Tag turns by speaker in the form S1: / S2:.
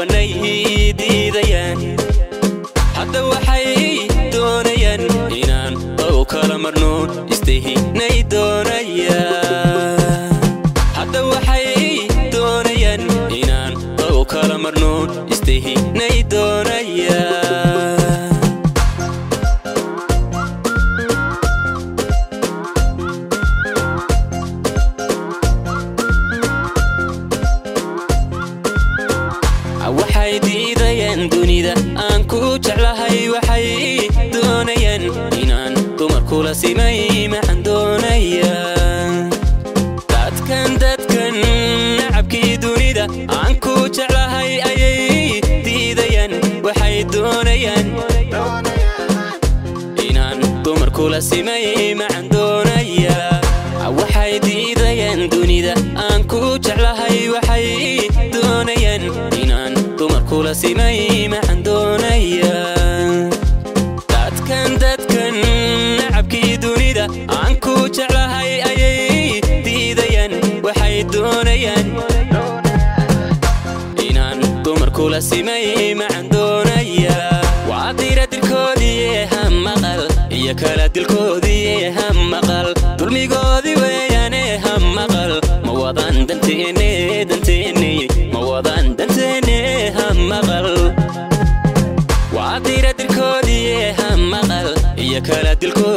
S1: kuwanay diidayaan hadda waxay doonayaan inaan oo kala marno istahinay doonayaan hadda waxay doonayaan inaan oo kala marno istahinay doonayaan waxay diidayaan dunida aan ku jeclahay waxay doonayaan inaan dumar kula simay maxaan doonayaan dadkan nacabkii dunida aan ku jeclahay ayay diidayaan waxay doonayaan inaan dumar kula simay maxaan doonayaan waxay diidayaan dunida aan ku jeclahay waxay doonayaan inaan dumar kula simay maxaan doonayaan dadkan nacabkii dunida aan ku jeclahay ayay diidayaan waxay doonayaan inaan dumar kula simay maxaan doonayaan waa dira dilkoodii ha maqal iyo kala dilkoodii ha maqal dulmigoodii weeyaane ha maqal ma wadaan danteene ma wadaan danteene ha maqal waa dira dilkoodii ha maqal iyo kala dilkoodii